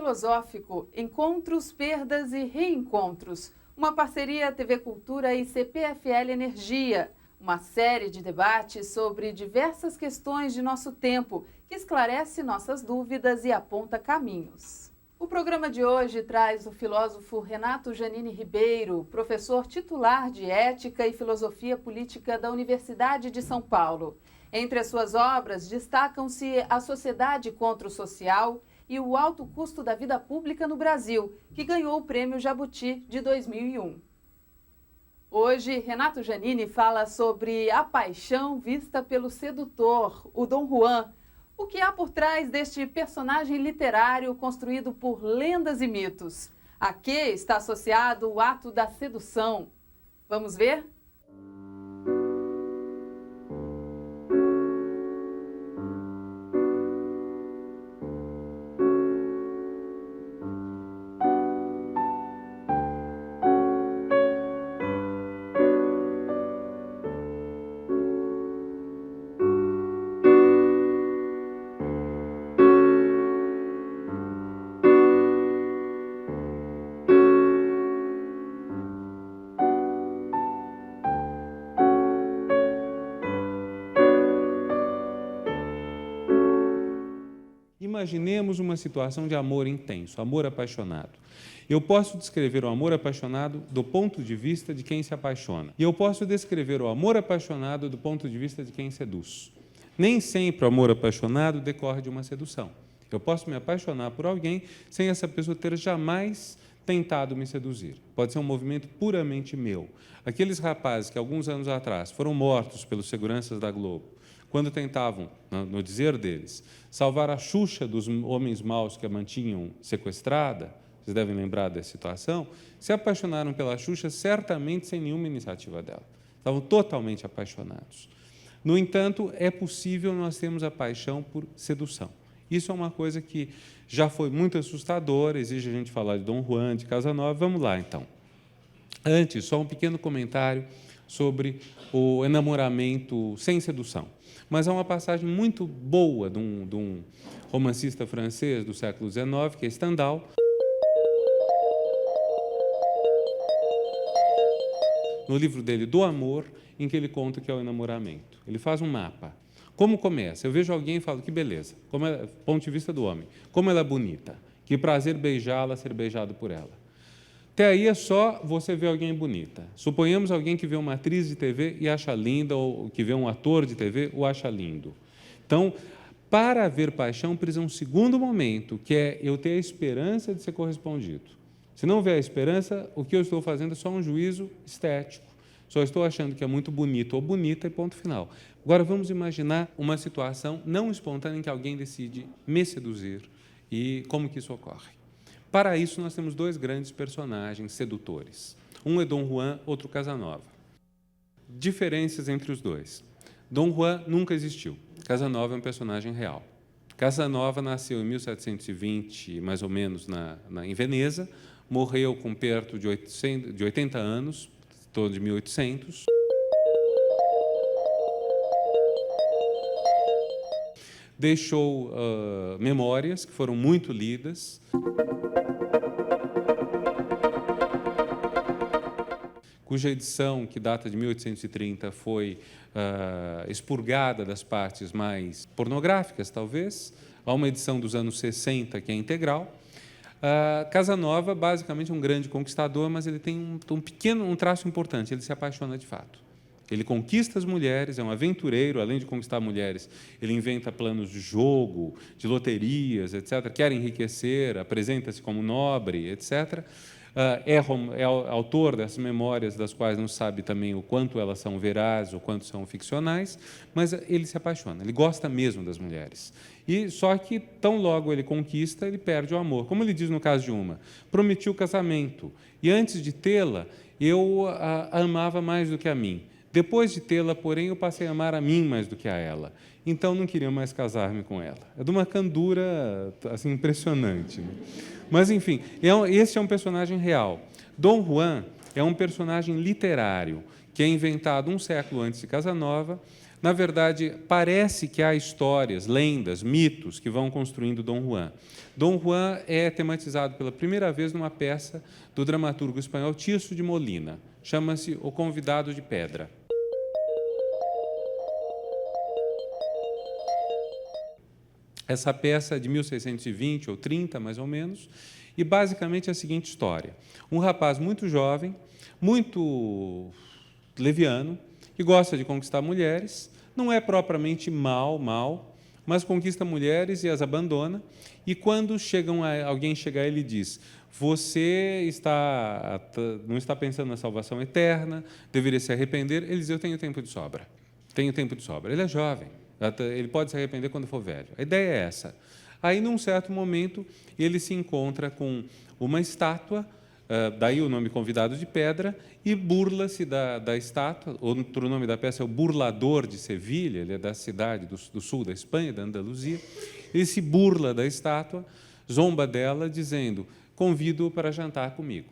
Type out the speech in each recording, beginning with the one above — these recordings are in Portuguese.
filosófico Encontros, Perdas e Reencontros, uma parceria TV Cultura e CPFL Energia, uma série de debates sobre diversas questões de nosso tempo, que esclarece nossas dúvidas e aponta caminhos. O programa de hoje traz o filósofo Renato Janini Ribeiro, professor titular de Ética e Filosofia Política da Universidade de São Paulo. Entre as suas obras, destacam-se A Sociedade contra o Social e O Alto Custo da Vida Pública no Brasil, que ganhou o Prêmio Jabuti de 2001. Hoje, Renato Janini fala sobre a paixão vista pelo sedutor, o Dom Juan. O que há por trás deste personagem literário construído por lendas e mitos? A que está associado o ato da sedução? Vamos ver? Imaginemos uma situação de amor intenso, amor apaixonado. Eu posso descrever o amor apaixonado do ponto de vista de quem se apaixona. E eu posso descrever o amor apaixonado do ponto de vista de quem seduz. Nem sempre o amor apaixonado decorre de uma sedução. Eu posso me apaixonar por alguém sem essa pessoa ter jamais tentado me seduzir. Pode ser um movimento puramente meu. Aqueles rapazes que alguns anos atrás foram mortos pelos seguranças da Globo, quando tentavam, no dizer deles, salvar a Xuxa dos homens maus que a mantinham sequestrada, vocês devem lembrar dessa situação, se apaixonaram pela Xuxa certamente sem nenhuma iniciativa dela. Estavam totalmente apaixonados. No entanto, é possível nós termos a paixão por sedução. Isso é uma coisa que já foi muito assustadora, exige a gente falar de Dom Juan, de Casanova. Vamos lá, então. Antes, só um pequeno comentário sobre o enamoramento sem sedução. Mas há uma passagem muito boa de um romancista francês do século XIX, que é Stendhal, no livro dele, Do Amor, em que ele conta o que é o enamoramento. Ele faz um mapa. Como começa? Eu vejo alguém e falo, que beleza, ponto de vista do homem, como ela é bonita, que prazer beijá-la, ser beijado por ela. Até aí é só você ver alguém bonita. Suponhamos alguém que vê uma atriz de TV e acha linda, ou que vê um ator de TV ou acha lindo. Então, para haver paixão, precisa um segundo momento, que é eu ter a esperança de ser correspondido. Se não houver a esperança, o que eu estou fazendo é só um juízo estético. Só estou achando que é muito bonito ou bonita e ponto final. Agora, vamos imaginar uma situação não espontânea em que alguém decide me seduzir e como que isso ocorre. Para isso, nós temos dois grandes personagens sedutores. Um é Dom Juan, outro Casanova. Diferenças entre os dois. Dom Juan nunca existiu. Casanova é um personagem real. Casanova nasceu em 1720, mais ou menos, em Veneza, morreu com perto de 80 anos, em torno de 1800. Deixou memórias que foram muito lidas. Cuja edição, que data de 1830, foi expurgada das partes mais pornográficas, talvez. Há uma edição dos anos 60 que é integral. Casanova, basicamente, é um grande conquistador, mas ele tem um traço importante, ele se apaixona de fato. Ele conquista as mulheres, é um aventureiro, além de conquistar mulheres, ele inventa planos de jogo, de loterias, etc., quer enriquecer, apresenta-se como nobre, etc., é autor dessas memórias, das quais não sabe também o quanto elas são verazes, o quanto são ficcionais, mas ele se apaixona, ele gosta mesmo das mulheres. E só que, tão logo ele conquista, ele perde o amor. Como ele diz no caso de uma, prometi o casamento, e antes de tê-la, eu a amava mais do que a mim. Depois de tê-la, porém, eu passei a amar a mim mais do que a ela. Então, não queria mais casar-me com ela. É de uma candura assim, impressionante, né? Mas, enfim, esse é um personagem real. Dom Juan é um personagem literário, que é inventado um século antes de Casanova, Na verdade, parece que há histórias, lendas, mitos que vão construindo Dom Juan. Dom Juan é tematizado pela primeira vez numa peça do dramaturgo espanhol Tirso de Molina. Chama-se O Convidado de Pedra. Essa peça é de 1620 ou 30, mais ou menos, e basicamente é a seguinte história. Um rapaz muito jovem, muito leviano, que gosta de conquistar mulheres, não é propriamente mal, mas conquista mulheres e as abandona, e quando alguém chega a ele e diz: você não está pensando na salvação eterna, deveria se arrepender, ele diz: eu tenho tempo de sobra. Tenho tempo de sobra. Ele é jovem, ele pode se arrepender quando for velho. A ideia é essa. Aí, num certo momento, ele se encontra com uma estátua, daí o nome Convidado de Pedra, e burla-se da estátua. Outro nome da peça é o Burlador de Sevilha, ele é da cidade do sul da Espanha, da Andaluzia. Ele se burla da estátua, zomba dela, dizendo: convido-o para jantar comigo.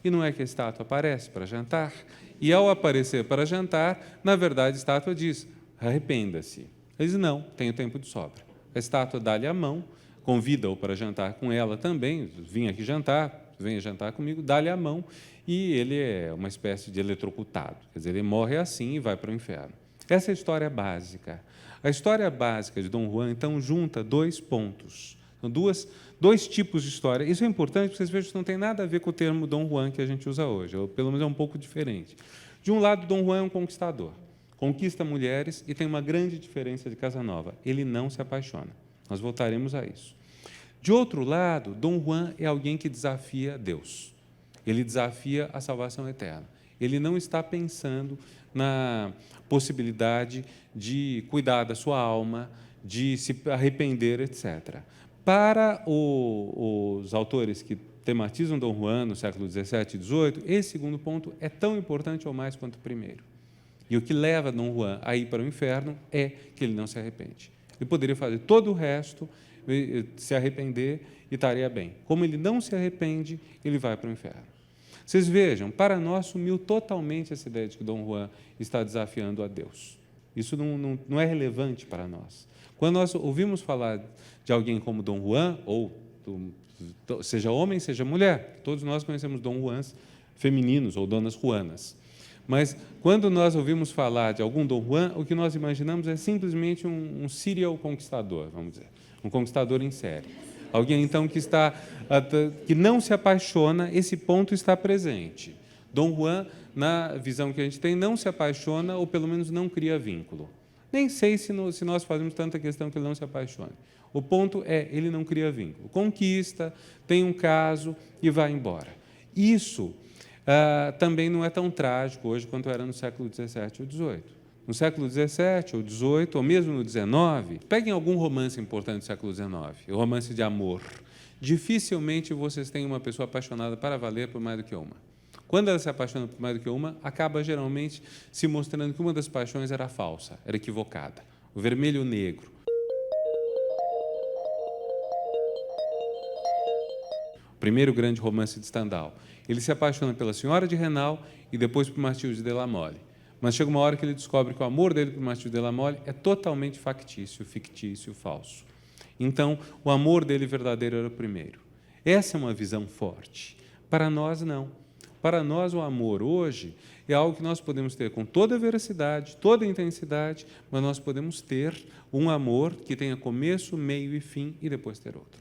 E não é que a estátua aparece para jantar, e ao aparecer para jantar, na verdade, a estátua diz: arrependa-se. Ele diz: não, tenho tempo de sobra. A estátua dá-lhe a mão, convida-o para jantar com ela também, vim aqui jantar, venha jantar comigo, dá-lhe a mão, e ele é uma espécie de eletrocutado. Quer dizer, ele morre assim e vai para o inferno. Essa é a história básica. A história básica de Dom Juan, então, junta dois pontos. São dois tipos de história. Isso é importante, porque vocês vejam que não tem nada a ver com o termo Dom Juan que a gente usa hoje, ou pelo menos é um pouco diferente. De um lado, Dom Juan é um conquistador. Conquista mulheres e tem uma grande diferença de Casanova. Ele não se apaixona. Nós voltaremos a isso. De outro lado, Dom Juan é alguém que desafia Deus. Ele desafia a salvação eterna. Ele não está pensando na possibilidade de cuidar da sua alma, de se arrepender, etc. Para os autores que tematizam Dom Juan no século XVII e XVIII, esse segundo ponto é tão importante ou mais quanto o primeiro. E o que leva Dom Juan a ir para o inferno é que ele não se arrepende. Ele poderia fazer todo o resto, se arrepender e estaria bem. Como ele não se arrepende, ele vai para o inferno. Vocês vejam, para nós sumiu totalmente essa ideia de que Dom Juan está desafiando a Deus. Isso não é relevante para nós. Quando nós ouvimos falar de alguém como Dom Juan, ou seja homem, seja mulher, todos nós conhecemos Dom Juans femininos ou Donas Juanas. Mas, quando nós ouvimos falar de algum Dom Juan, o que nós imaginamos é simplesmente um serial conquistador, vamos dizer, um conquistador em série. Alguém, então, que não se apaixona, esse ponto está presente. Dom Juan, na visão que a gente tem, não se apaixona ou, pelo menos, não cria vínculo. Nem sei se nós fazemos tanta questão que ele não se apaixone. O ponto é, ele não cria vínculo. Conquista, tem um caso e vai embora. Isso também não é tão trágico hoje quanto era no século XVII ou XVIII. No século XVII ou XVIII, ou mesmo no XIX, peguem algum romance importante do século XIX, o romance de amor. Dificilmente vocês têm uma pessoa apaixonada para valer por mais do que uma. Quando ela se apaixona por mais do que uma, acaba geralmente se mostrando que uma das paixões era falsa, era equivocada. O Vermelho e o Negro. O primeiro grande romance de Stendhal. Ele se apaixona pela Senhora de Renal e depois por Mathilde de la Mole. Mas chega uma hora que ele descobre que o amor dele por Mathilde de la Mole é totalmente factício, fictício, falso. Então, o amor dele verdadeiro era o primeiro. Essa é uma visão forte. Para nós, não. Para nós, o amor hoje é algo que nós podemos ter com toda a veracidade, toda a intensidade, mas nós podemos ter um amor que tenha começo, meio e fim e depois ter outro.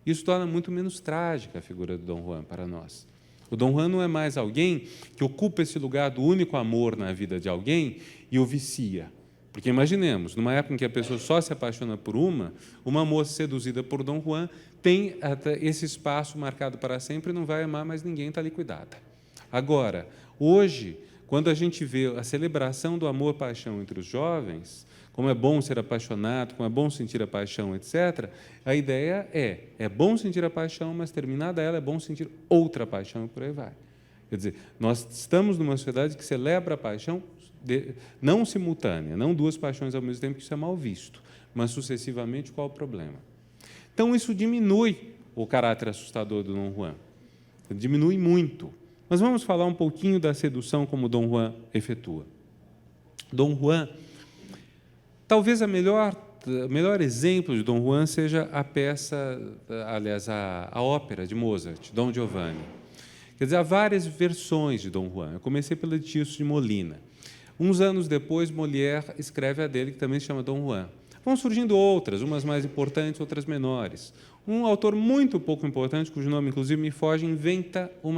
Isso torna muito menos trágica a figura do Dom Juan para nós. O Dom Juan não é mais alguém que ocupa esse lugar do único amor na vida de alguém e o vicia. Porque imaginemos, numa época em que a pessoa só se apaixona por uma moça seduzida por Dom Juan tem esse espaço marcado para sempre e não vai amar mais ninguém, está liquidada. Agora, hoje, quando a gente vê a celebração do amor-paixão entre os jovens, como é bom ser apaixonado, como é bom sentir a paixão, etc., a ideia é bom sentir a paixão, mas terminada ela, é bom sentir outra paixão e por aí vai. Quer dizer, nós estamos numa sociedade que celebra a paixão não simultânea, não duas paixões ao mesmo tempo, que isso é mal visto, mas sucessivamente, qual o problema? Então, isso diminui o caráter assustador do Dom Juan. Diminui muito. Mas vamos falar um pouquinho da sedução como Dom Juan efetua. Dom Juan Talvez o melhor exemplo de Dom Juan seja a peça, aliás, a ópera de Mozart, Dom Giovanni. Quer dizer, há várias versões de Dom Juan. Eu comecei pela de Tirso de Molina. Uns anos depois, Molière escreve a dele, que também se chama Dom Juan. Vão surgindo outras, umas mais importantes, outras menores. Um autor muito pouco importante, cujo nome, inclusive, me foge, inventa um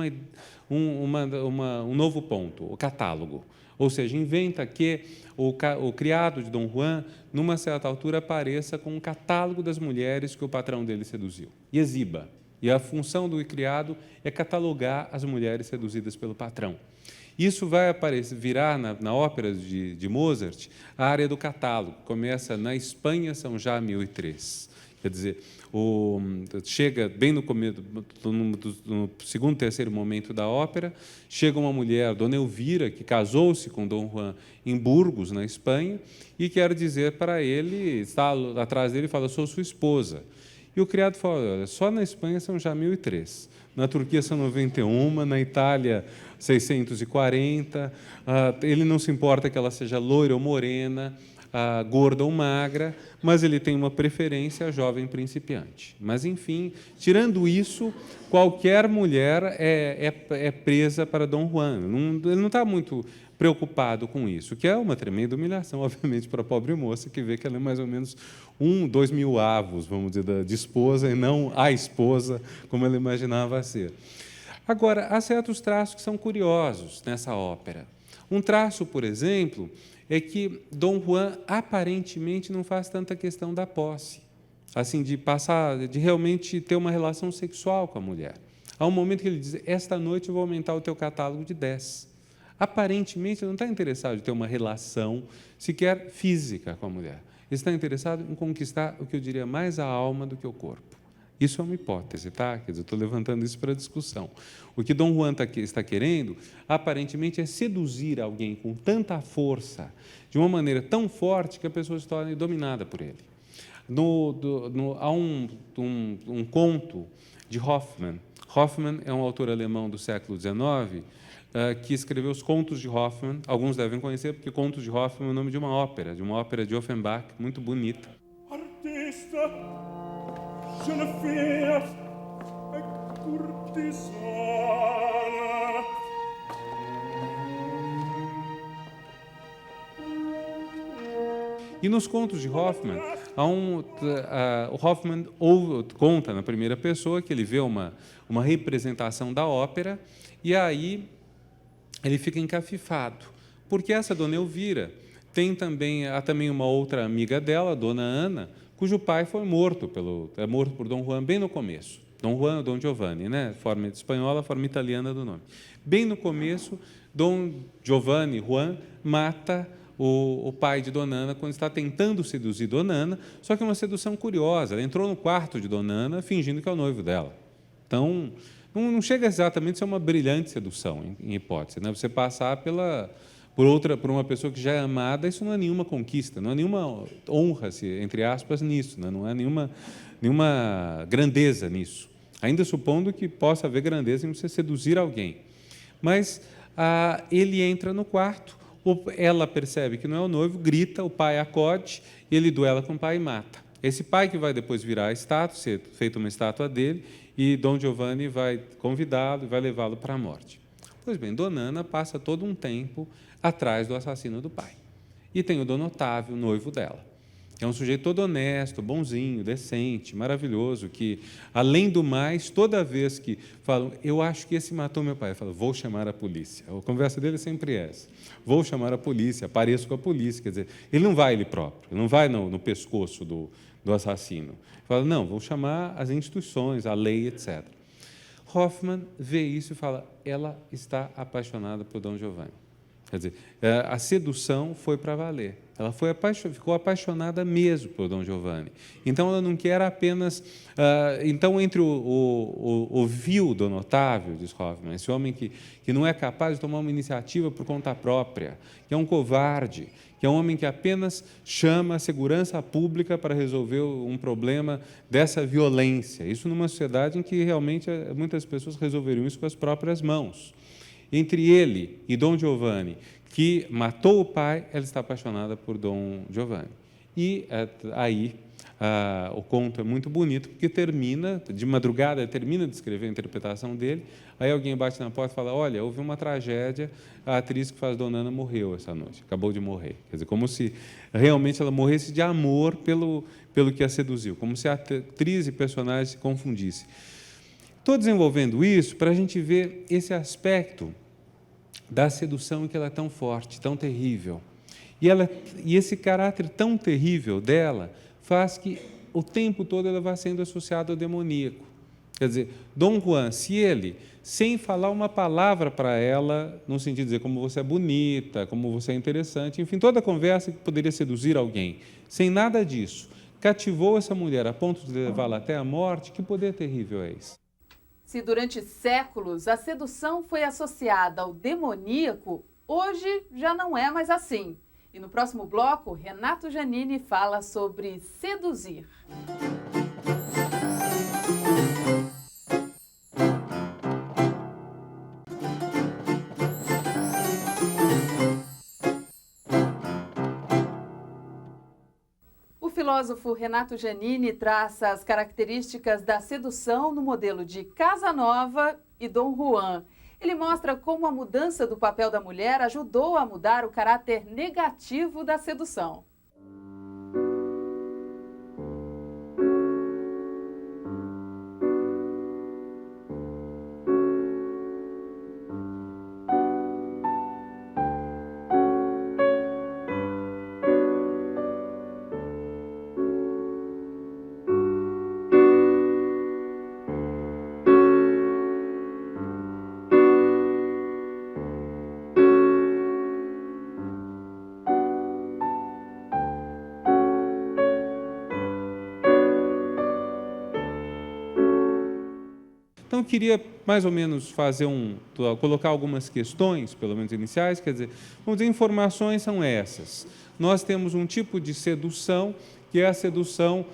novo ponto, o catálogo. Ou seja, inventa que o criado de Dom Juan, numa certa altura, apareça com um catálogo das mulheres que o patrão dele seduziu e exiba. E a função do criado é catalogar as mulheres seduzidas pelo patrão. Isso vai virar na ópera de Mozart a área do catálogo. Começa na Espanha, são já 1003. Quer dizer, chega bem no começo, no segundo, terceiro momento da ópera, chega uma mulher, Dona Elvira, que casou-se com Dom Juan em Burgos, na Espanha, e quer dizer para ele, está atrás dele e fala, sou sua esposa. E o criado fala, olha, só na Espanha são já 1003, na Turquia são 91, na Itália 640, ele não se importa que ela seja loira ou morena, gorda ou magra, mas ele tem uma preferência jovem principiante. Mas, enfim, tirando isso, qualquer mulher é presa para Dom Juan. Ele não está muito preocupado com isso, que é uma tremenda humilhação, obviamente, para a pobre moça, que vê que ela é mais ou menos 2 mil avos, vamos dizer, de esposa, e não a esposa, como ela imaginava ser. Agora, há certos traços que são curiosos nessa ópera. Um traço, por exemplo, é que Dom Juan aparentemente não faz tanta questão da posse, assim, de realmente ter uma relação sexual com a mulher. Há um momento que ele diz, esta noite eu vou aumentar o teu catálogo de 10. Aparentemente, ele não está interessado em ter uma relação sequer física com a mulher. Ele está interessado em conquistar o que eu diria mais a alma do que o corpo. Isso é uma hipótese, tá? Quer dizer, eu estou levantando isso para discussão. O que Dom Juan está querendo, aparentemente, é seduzir alguém com tanta força, de uma maneira tão forte, que a pessoa se torne dominada por ele. Há um conto de Hoffmann. Hoffmann é um autor alemão do século XIX, que escreveu os Contos de Hoffmann. Alguns devem conhecer, porque Contos de Hoffmann é o nome de uma ópera de Offenbach, muito bonita. Artista, Geneviève, cortesana. E nos Contos de Hoffmann, o Hoffmann conta na primeira pessoa que ele vê uma representação da ópera e aí ele fica encafifado, porque essa Dona Elvira há também uma outra amiga dela, Dona Ana, cujo pai foi morto por Dom Juan bem no começo. Dom Juan ou Dom Giovanni, né? Forma espanhola, forma italiana do nome. Bem no começo, Dom Giovanni Juan mata o pai de Dona Ana quando está tentando seduzir Dona Ana, só que é uma sedução curiosa. Ela entrou no quarto de Dona Ana fingindo que é o noivo dela. Então, não chega exatamente a ser uma brilhante sedução, em hipótese, né? Você passar por uma pessoa que já é amada, isso não é nenhuma conquista, não é nenhuma honra, entre aspas, nisso, né? Não é nenhuma grandeza nisso, ainda supondo que possa haver grandeza em você seduzir alguém. Mas ele entra no quarto, ela percebe que não é o noivo, grita, o pai acode, ele duela com o pai e mata. Esse pai que vai depois virar a estátua, ser feita uma estátua dele, e Dom Giovanni vai convidá-lo e vai levá-lo para a morte. Pois bem, Dona Ana passa todo um tempo atrás do assassino do pai. E tem o Dom Otávio, noivo dela. É um sujeito todo honesto, bonzinho, decente, maravilhoso, que, além do mais, toda vez que falam, eu acho que esse matou meu pai, eu falo, vou chamar a polícia. A conversa dele é sempre essa. Vou chamar a polícia, apareço com a polícia. Quer dizer, ele não vai ele próprio, ele não vai no pescoço do assassino. Ele fala, não, vou chamar as instituições, a lei, etc. Hoffmann vê isso e fala, ela está apaixonada por Dom Giovanni. Quer dizer, a sedução foi para valer. Ela ficou apaixonada mesmo por Dom Giovanni. Então, ela não quer apenas... então, entre o vil Dom Otávio, diz Hoffmann, esse homem que não é capaz de tomar uma iniciativa por conta própria, que é um covarde, que é um homem que apenas chama a segurança pública para resolver um problema dessa violência. Isso numa sociedade em que realmente muitas pessoas resolveriam isso com as próprias mãos. Entre ele e Dom Giovanni, que matou o pai, ela está apaixonada por Dom Giovanni. E aí o conto é muito bonito, porque termina, de madrugada, termina de escrever a interpretação dele, aí alguém bate na porta e fala, olha, houve uma tragédia, a atriz que faz Dona Ana morreu essa noite, acabou de morrer. Quer dizer, como se realmente ela morresse de amor pelo que a seduziu, como se a atriz e personagem se confundissem. Estou desenvolvendo isso para a gente ver esse aspecto da sedução que ela é tão forte, tão terrível. E esse caráter tão terrível dela faz que o tempo todo ela vá sendo associada ao demoníaco. Quer dizer, Dom Juan, se ele, sem falar uma palavra para ela, no sentido de dizer como você é bonita, como você é interessante, enfim, toda a conversa que poderia seduzir alguém, sem nada disso, cativou essa mulher a ponto de levá-la até a morte, que poder terrível é esse? Se durante séculos a sedução foi associada ao demoníaco, hoje já não é mais assim. E no próximo bloco, Renato Giannini fala sobre seduzir. O filósofo Renato Giannini traça as características da sedução no modelo de Casanova e Dom Juan. Ele mostra como a mudança do papel da mulher ajudou a mudar o caráter negativo da sedução. Então, eu queria mais ou menos colocar algumas questões, pelo menos iniciais, quer dizer, vamos dizer, informações são essas. Nós temos um tipo de sedução, que é a sedução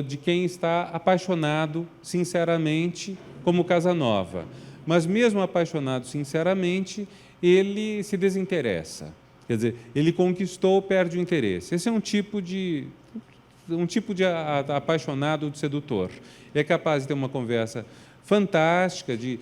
de quem está apaixonado sinceramente, como Casanova. Mas mesmo apaixonado sinceramente, ele se desinteressa. Quer dizer, ele conquistou, perde o interesse. Esse é um tipo de apaixonado, de sedutor. É capaz de ter uma conversa fantástica, de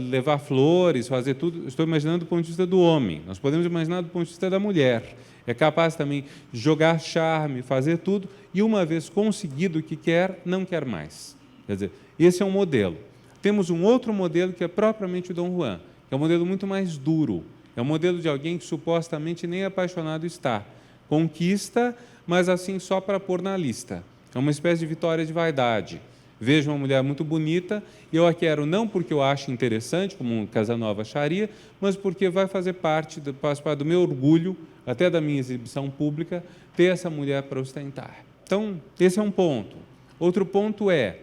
levar flores, fazer tudo. Estou imaginando do ponto de vista do homem. Nós podemos imaginar do ponto de vista da mulher. É capaz também de jogar charme, fazer tudo, e uma vez conseguido o que quer, não quer mais. Quer dizer, esse é um modelo. Temos um outro modelo que é propriamente o Dom Juan, que é um modelo muito mais duro. É um modelo de alguém que supostamente nem apaixonado está. Conquista, mas assim só para pôr na lista. É uma espécie de vitória de vaidade. Vejo uma mulher muito bonita e eu a quero não porque eu acho interessante, como um Casanova acharia, mas porque vai fazer parte do meu orgulho, até da minha exibição pública, ter essa mulher para ostentar. Então, esse é um ponto. Outro ponto é,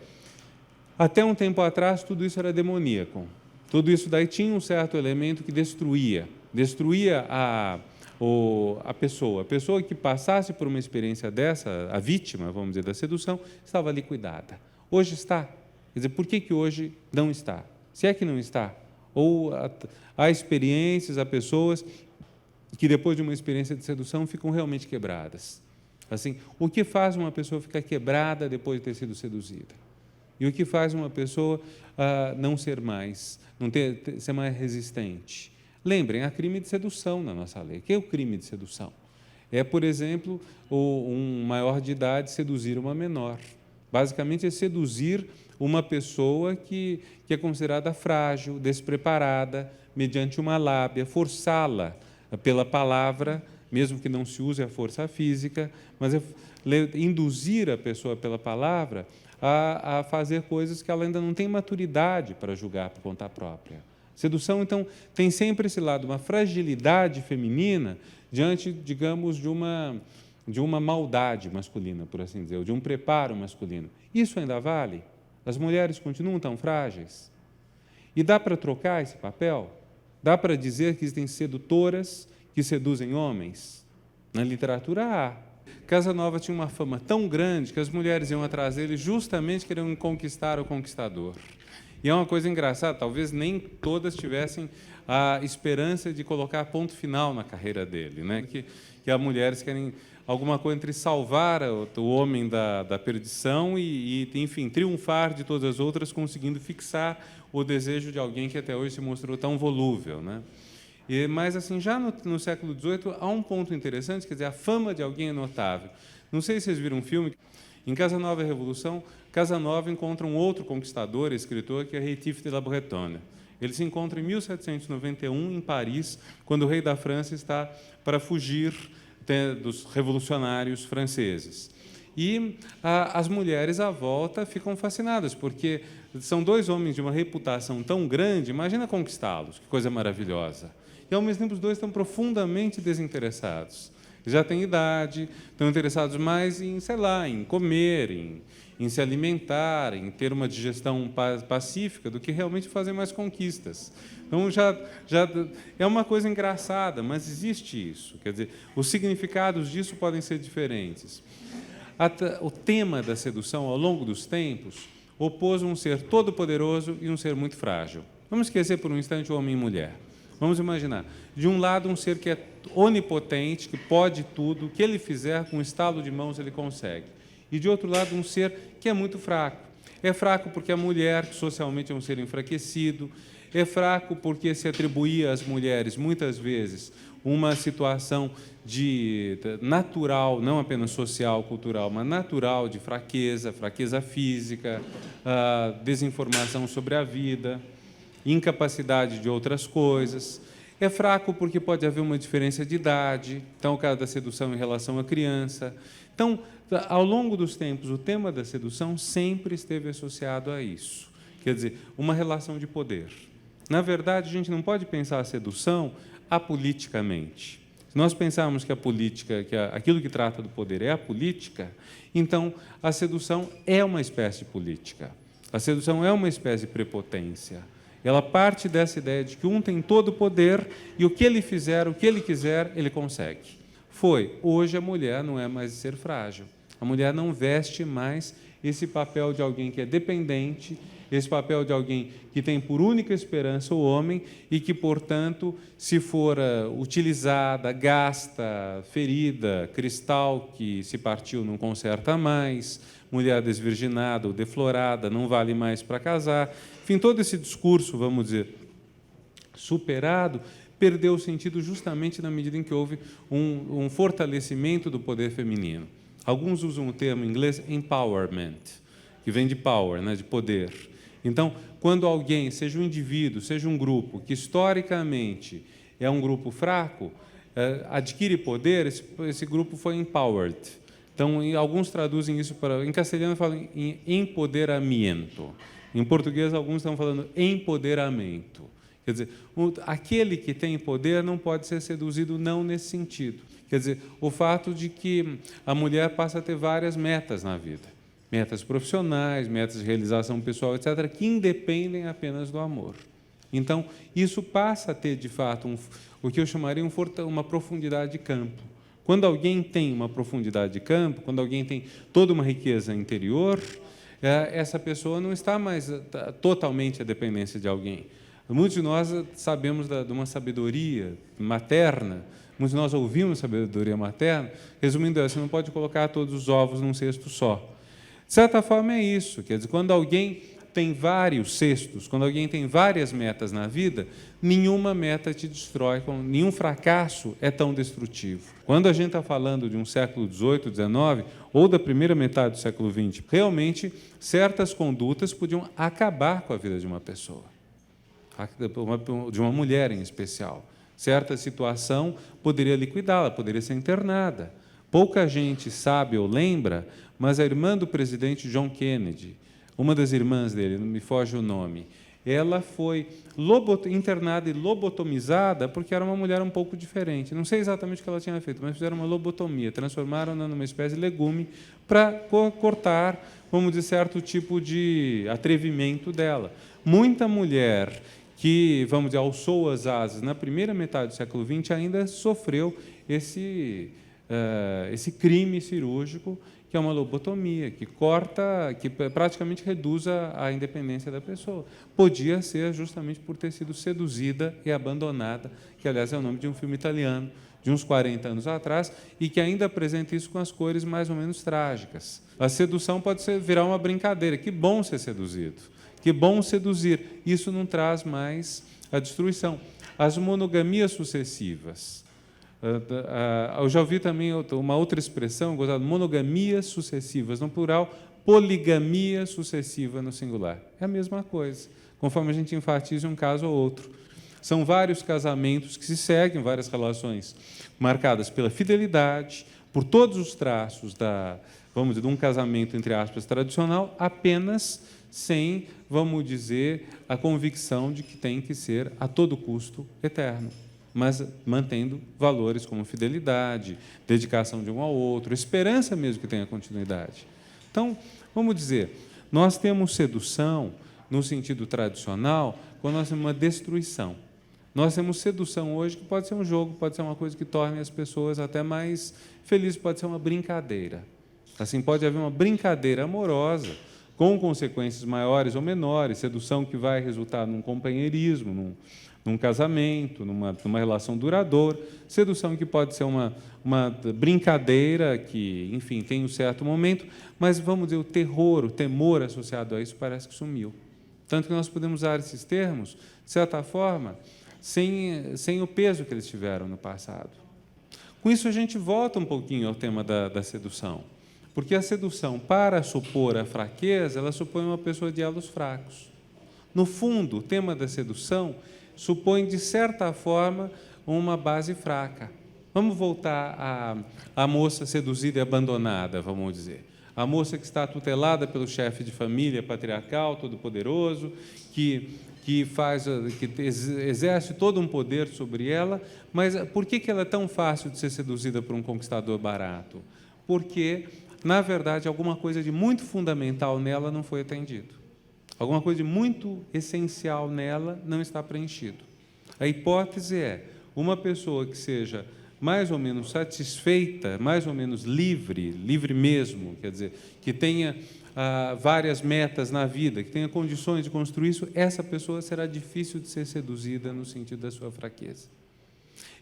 até um tempo atrás, tudo isso era demoníaco. Tudo isso daí tinha um certo elemento que destruía a pessoa. A pessoa que passasse por uma experiência dessa, a vítima, vamos dizer, da sedução, estava liquidada. Hoje está. Quer dizer, por que hoje não está? Se é que não está. Ou há experiências, há pessoas que depois de uma experiência de sedução ficam realmente quebradas. Assim, o que faz uma pessoa ficar quebrada depois de ter sido seduzida? E o que faz uma pessoa não ser mais, ser mais resistente? Lembrem, há crime de sedução na nossa lei. O que é o crime de sedução? É, por exemplo, um maior de idade seduzir uma menor. Basicamente, é seduzir uma pessoa que é considerada frágil, despreparada, mediante uma lábia, forçá-la pela palavra, mesmo que não se use a força física, mas é induzir a pessoa pela palavra a fazer coisas que ela ainda não tem maturidade para julgar por conta própria. Sedução, então, tem sempre esse lado, uma fragilidade feminina diante, digamos, de uma maldade masculina, por assim dizer, ou de um preparo masculino. Isso ainda vale? As mulheres continuam tão frágeis? E dá para trocar esse papel? Dá para dizer que existem sedutoras que seduzem homens? Na literatura há. Casanova tinha uma fama tão grande que as mulheres iam atrás dele justamente querendo conquistar o conquistador. E é uma coisa engraçada, talvez nem todas tivessem a esperança de colocar ponto final na carreira dele, né? Que as mulheres querem alguma coisa entre salvar o homem da perdição enfim, triunfar de todas as outras, conseguindo fixar o desejo de alguém que até hoje se mostrou tão volúvel, né? Mas, assim, já no século XVIII, há um ponto interessante, quer dizer, a fama de alguém é notável. Não sei se vocês viram um filme, em Casanova e a Revolução, Casanova encontra um outro conquistador, escritor, que é Rétif de la Bretonne. Eles se encontram em 1791, em Paris, quando o rei da França está para fugir dos revolucionários franceses. E as mulheres à volta ficam fascinadas, porque são dois homens de uma reputação tão grande, imagina conquistá-los, que coisa maravilhosa. E, ao mesmo tempo, os dois estão profundamente desinteressados. Já têm idade, estão interessados mais em, sei lá, em comer, em se alimentar, em ter uma digestão pacífica, do que realmente fazer mais conquistas. Então, já é uma coisa engraçada, mas existe isso. Quer dizer, os significados disso podem ser diferentes. O tema da sedução, ao longo dos tempos, opôs um ser todo-poderoso e um ser muito frágil. Vamos esquecer por um instante o homem e mulher. Vamos imaginar, de um lado, um ser que é onipotente, que pode tudo, o que ele fizer, com um estalo de mãos, ele consegue. E, de outro lado, um ser que é muito fraco. É fraco porque a mulher, que socialmente é um ser enfraquecido, é fraco porque se atribuía às mulheres, muitas vezes, uma situação natural, não apenas social, cultural, mas natural, de fraqueza física, desinformação sobre a vida, incapacidade de outras coisas. É fraco porque pode haver uma diferença de idade, então o caso da sedução em relação à criança. Então, ao longo dos tempos, o tema da sedução sempre esteve associado a isso. Quer dizer, uma relação de poder. Na verdade, a gente não pode pensar a sedução apoliticamente. Se nós pensarmos que a política, aquilo que trata do poder é a política, então a sedução é uma espécie de política. A sedução é uma espécie de prepotência. Ela parte dessa ideia de que um tem todo o poder e o que ele fizer, o que ele quiser, ele consegue. Hoje a mulher não é mais ser frágil. A mulher não veste mais esse papel de alguém que é dependente, esse papel de alguém que tem por única esperança o homem e que, portanto, se for utilizada, gasta, ferida, cristal que se partiu não conserta mais, mulher desvirginada ou deflorada não vale mais para casar. Enfim, todo esse discurso, vamos dizer, superado, perdeu o sentido justamente na medida em que houve um fortalecimento do poder feminino. Alguns usam o termo em inglês empowerment, que vem de power, né, de poder. Então, quando alguém, seja um indivíduo, seja um grupo, que historicamente é um grupo fraco, adquire poder, esse grupo foi empowered. Então, alguns traduzem isso em castelhano falam em empoderamento. Em português, alguns estão falando empoderamento. Quer dizer, aquele que tem poder não pode ser seduzido não nesse sentido. Quer dizer, o fato de que a mulher passa a ter várias metas na vida. Metas profissionais, metas de realização pessoal, etc., que independem apenas do amor. Então, isso passa a ter, de fato, o que eu chamaria uma profundidade de campo. Quando alguém tem uma profundidade de campo, quando alguém tem toda uma riqueza interior, essa pessoa não está mais totalmente à dependência de alguém. Muitos de nós sabemos de uma sabedoria materna, muitos de nós ouvimos sabedoria materna, resumindo, você não pode colocar todos os ovos num cesto só. De certa forma é isso, quer dizer, quando alguém tem vários cestos, quando alguém tem várias metas na vida, nenhuma meta te destrói, nenhum fracasso é tão destrutivo. Quando a gente está falando de um século XVIII, XIX, ou da primeira metade do século XX, realmente certas condutas podiam acabar com a vida de uma pessoa, de uma mulher em especial. Certa situação poderia liquidá-la, poderia ser internada. Pouca gente sabe ou lembra, mas a irmã do presidente John Kennedy, uma das irmãs dele, não me foge o nome, ela foi internada e lobotomizada porque era uma mulher um pouco diferente. Não sei exatamente o que ela tinha feito, mas fizeram uma lobotomia, transformaram-na numa espécie de legume para cortar, vamos dizer, certo tipo de atrevimento dela. Muita mulher que, vamos dizer, alçou as asas na primeira metade do século XX ainda sofreu esse crime cirúrgico que é uma lobotomia, que corta, que praticamente reduz a independência da pessoa. Podia ser justamente por ter sido seduzida e abandonada, que, aliás, é o nome de um filme italiano, de uns 40 anos atrás, e que ainda apresenta isso com as cores mais ou menos trágicas. A sedução pode virar uma brincadeira. Que bom ser seduzido, que bom seduzir. Isso não traz mais a destruição. As monogamias sucessivas. Eu já ouvi também uma outra expressão, monogamias sucessivas, no plural, poligamia sucessiva no singular. É a mesma coisa, conforme a gente enfatiza um caso ou outro. São vários casamentos que se seguem, várias relações marcadas pela fidelidade, por todos os traços vamos dizer, de um casamento, entre aspas, tradicional, apenas sem, vamos dizer, a convicção de que tem que ser, a todo custo, eterno, mas mantendo valores como fidelidade, dedicação de um ao outro, esperança mesmo que tenha continuidade. Então, vamos dizer, nós temos sedução, no sentido tradicional, quando nós temos uma destruição. Nós temos sedução hoje, que pode ser um jogo, pode ser uma coisa que torne as pessoas até mais felizes, pode ser uma brincadeira. Assim, pode haver uma brincadeira amorosa, com consequências maiores ou menores, sedução que vai resultar num companheirismo, num casamento, numa relação duradoura, sedução que pode ser uma brincadeira que, enfim, tem um certo momento, mas, vamos dizer, o terror, o temor associado a isso parece que sumiu. Tanto que nós podemos usar esses termos, de certa forma, sem o peso que eles tiveram no passado. Com isso, a gente volta um pouquinho ao tema da sedução, porque a sedução, para supor a fraqueza, ela supõe uma pessoa de elos fracos. No fundo, o tema da sedução supõe, de certa forma, uma base fraca. Vamos voltar à moça seduzida e abandonada, vamos dizer. A moça que está tutelada pelo chefe de família patriarcal, todo-poderoso, que exerce todo um poder sobre ela, mas por que ela é tão fácil de ser seduzida por um conquistador barato? Porque, na verdade, alguma coisa de muito fundamental nela não foi atendido. Alguma coisa de muito essencial nela não está preenchido. A hipótese é uma pessoa que seja mais ou menos satisfeita, mais ou menos livre mesmo, quer dizer, que tenha várias metas na vida, que tenha condições de construir isso, essa pessoa será difícil de ser seduzida no sentido da sua fraqueza.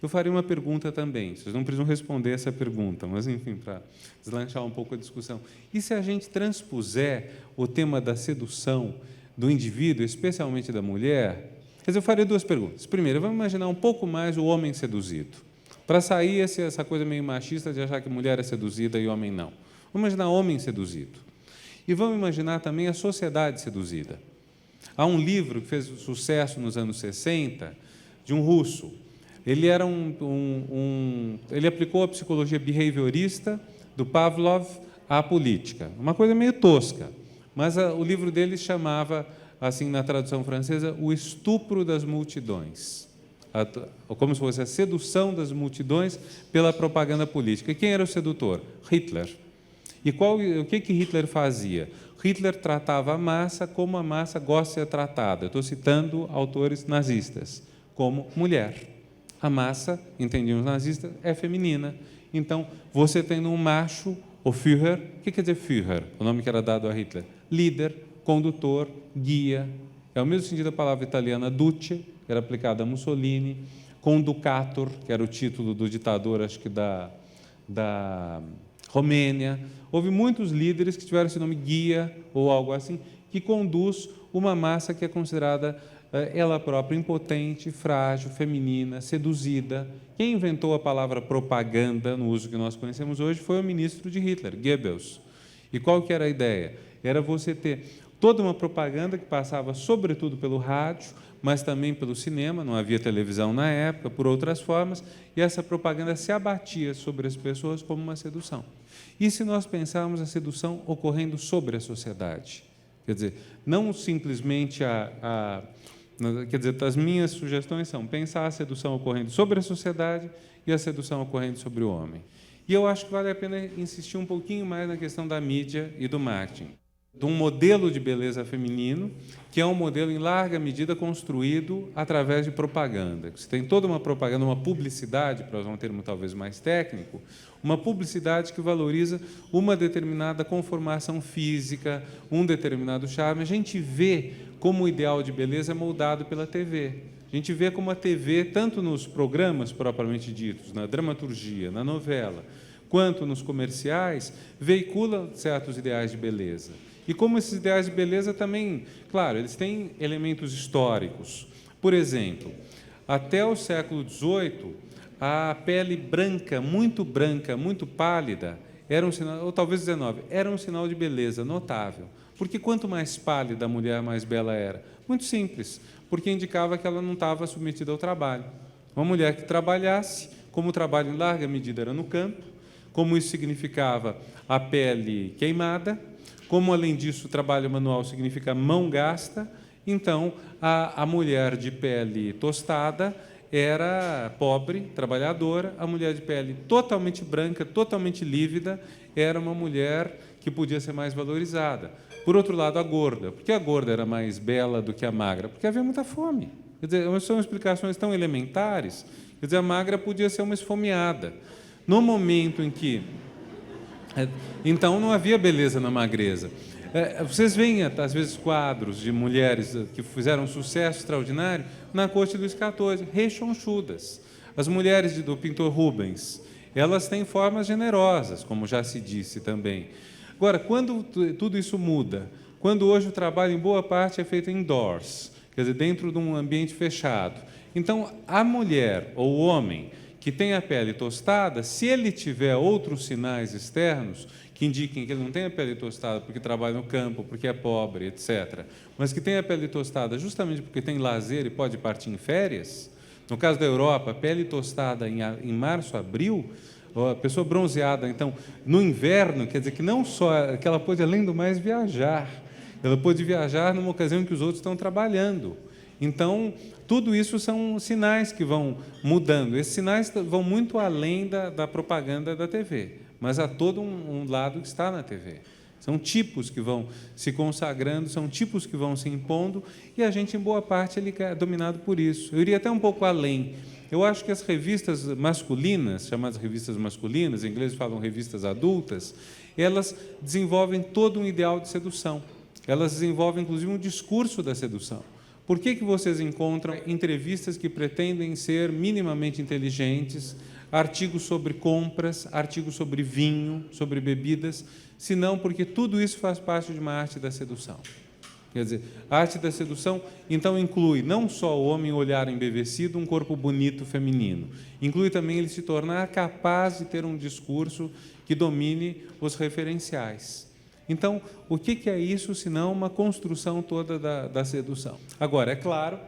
Eu farei uma pergunta também, vocês não precisam responder essa pergunta, mas, enfim, para deslanchar um pouco a discussão. E se a gente transpuser o tema da sedução do indivíduo, especialmente da mulher? Quer dizer, eu farei duas perguntas. Primeiro, vamos imaginar um pouco mais o homem seduzido, para sair essa coisa meio machista de achar que mulher é seduzida e homem não. Vamos imaginar homem seduzido. E vamos imaginar também a sociedade seduzida. Há um livro que fez sucesso nos anos 60, de um russo. Ele era ele aplicou a psicologia behaviorista do Pavlov à política. Uma coisa meio tosca, mas o livro dele chamava, assim, na tradução francesa, O Estupro das Multidões. Como se fosse a sedução das multidões pela propaganda política. E quem era o sedutor? Hitler. E o que Hitler fazia? Hitler tratava a massa como a massa gosta de ser tratada. Eu estou citando autores nazistas, como mulher. A massa, entendiam os nazistas, é feminina. Então, você tendo um macho, o Führer, o que quer dizer Führer? O nome que era dado a Hitler. Líder, condutor, guia. É o mesmo sentido da palavra italiana duce, que era aplicada a Mussolini, conducator, que era o título do ditador, acho que da Romênia. Houve muitos líderes que tiveram esse nome guia, ou algo assim, que conduz uma massa que é considerada ela própria impotente, frágil, feminina, seduzida. Quem inventou a palavra propaganda, no uso que nós conhecemos hoje, foi o ministro de Hitler, Goebbels. E qual que era a ideia? Era você ter toda uma propaganda que passava sobretudo pelo rádio, mas também pelo cinema, não havia televisão na época, por outras formas, e essa propaganda se abatia sobre as pessoas como uma sedução. E se nós pensarmos a sedução ocorrendo sobre a sociedade? Quer dizer, não simplesmente quer dizer, as minhas sugestões são pensar a sedução ocorrendo sobre a sociedade e a sedução ocorrendo sobre o homem. E eu acho que vale a pena insistir um pouquinho mais na questão da mídia e do marketing. de um modelo de beleza feminino, que é um modelo em larga medida construído através de propaganda. Você tem toda uma propaganda, uma publicidade, para usar um termo talvez mais técnico, uma publicidade que valoriza uma determinada conformação física, um determinado charme. A gente vê como o ideal de beleza é moldado pela TV. A gente vê como a TV, tanto nos programas propriamente ditos, na dramaturgia, na novela, quanto nos comerciais, veicula certos ideais de beleza. E como esses ideais de beleza também, claro, eles têm elementos históricos. Por exemplo, até o século XVIII, a pele branca, muito pálida, era um sinal, ou talvez XIX, era um sinal de beleza notável. Porque quanto mais pálida a mulher, mais bela era. Muito simples, porque indicava que ela não estava submetida ao trabalho. Uma mulher que trabalhasse, como o trabalho em larga medida era no campo, como isso significava a pele queimada, como, além disso, o trabalho manual significa mão gasta, então, a mulher de pele tostada era pobre, trabalhadora, a mulher de pele totalmente branca, totalmente lívida, era uma mulher que podia ser mais valorizada. Por outro lado, a gorda. Por que a gorda era mais bela do que a magra? Porque havia muita fome. Quer dizer, são explicações tão elementares. Quer dizer, a magra podia ser uma esfomeada. No momento em que... Então, não havia beleza na magreza. Vocês veem, às vezes, quadros de mulheres que fizeram um sucesso extraordinário na corte de Luís XIV, rechonchudas. As mulheres do pintor Rubens, elas têm formas generosas, como já se disse também. Agora, quando tudo isso muda, quando hoje o trabalho, em boa parte, é feito indoors, quer dizer, dentro de um ambiente fechado, então, a mulher ou o homem que tem a pele tostada, se ele tiver outros sinais externos que indiquem que ele não tem a pele tostada porque trabalha no campo, porque é pobre, etc., mas que tem a pele tostada justamente porque tem lazer e pode partir em férias, no caso da Europa, a pele tostada em março, abril, a pessoa bronzeada, então, no inverno, quer dizer que não só que ela pode, além do mais, viajar, ela pode viajar numa ocasião em que os outros estão trabalhando. Então, tudo isso são sinais que vão mudando. Esses sinais vão muito além da propaganda da TV, mas há todo um lado que está na TV. São tipos que vão se consagrando, são tipos que vão se impondo, e a gente, em boa parte, ele é dominado por isso. Eu iria até um pouco além. Eu acho que as revistas masculinas, chamadas revistas masculinas, em inglês falam revistas adultas, elas desenvolvem todo um ideal de sedução. Elas desenvolvem, inclusive, um discurso da sedução. Por que vocês encontram entrevistas que pretendem ser minimamente inteligentes, artigos sobre compras, artigos sobre vinho, sobre bebidas, senão porque tudo isso faz parte de uma arte da sedução? Quer dizer, a arte da sedução, então, inclui não só o homem olhar embevecido, um corpo bonito feminino, inclui também ele se tornar capaz de ter um discurso que domine os referenciais. Então, o que é isso, senão uma construção toda da sedução? Agora, é claro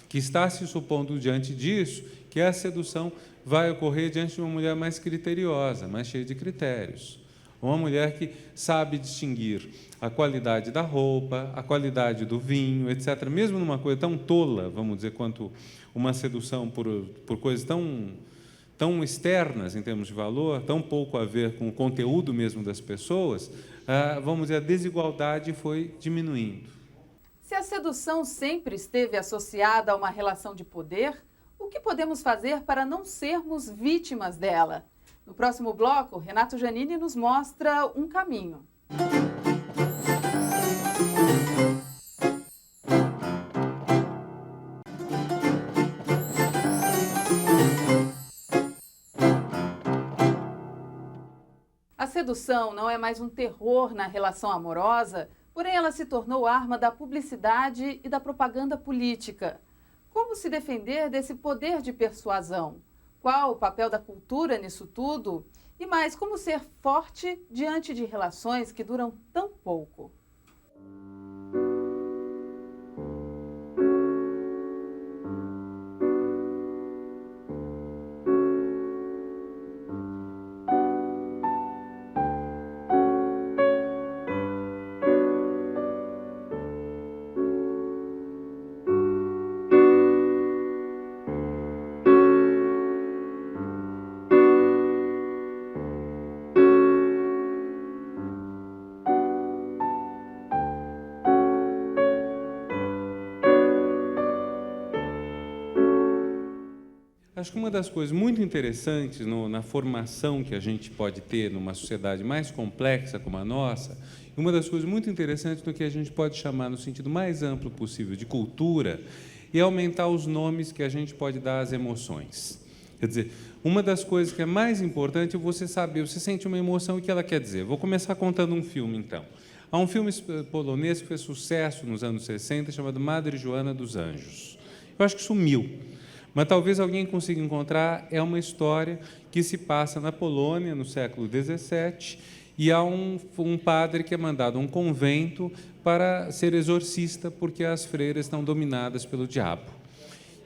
que está se supondo, diante disso, que a sedução vai ocorrer diante de uma mulher mais criteriosa, mais cheia de critérios. Uma mulher que sabe distinguir a qualidade da roupa, a qualidade do vinho, etc. Mesmo numa coisa tão tola, vamos dizer, quanto uma sedução por coisas tão externas em termos de valor, tão pouco a ver com o conteúdo mesmo das pessoas, vamos dizer, a desigualdade foi diminuindo. Se a sedução sempre esteve associada a uma relação de poder, o que podemos fazer para não sermos vítimas dela? No próximo bloco, Renato Giannini nos mostra um caminho. A sedução não é mais um terror na relação amorosa, porém ela se tornou arma da publicidade e da propaganda política. Como se defender desse poder de persuasão? Qual o papel da cultura nisso tudo? E mais, como ser forte diante de relações que duram tão pouco? Acho que uma das coisas muito interessantes na formação que a gente pode ter numa sociedade mais complexa como a nossa, uma das coisas muito interessantes no que a gente pode chamar, no sentido mais amplo possível, de cultura, é aumentar os nomes que a gente pode dar às emoções. Quer dizer, uma das coisas que é mais importante é você saber, você sente uma emoção, o que ela quer dizer. Vou começar contando um filme, então. Há um filme polonês que fez sucesso nos anos 60, chamado Madre Joana dos Anjos. Eu acho que sumiu, mas talvez alguém consiga encontrar. É uma história que se passa na Polônia, no século XVII, e há um padre que é mandado a um convento para ser exorcista, porque as freiras estão dominadas pelo diabo.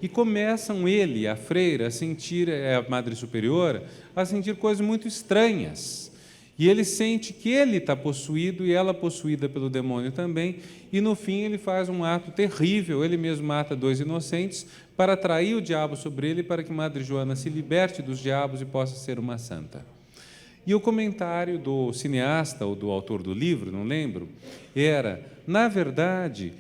E começam ele e a freira a sentir, a Madre Superiora, a sentir coisas muito estranhas. E ele sente que ele está possuído e ela possuída pelo demônio também, e no fim ele faz um ato terrível, ele mesmo mata 2 inocentes para atrair o diabo sobre ele, para que Madre Joana se liberte dos diabos e possa ser uma santa. E o comentário do cineasta, ou do autor do livro, não lembro, era, na verdade,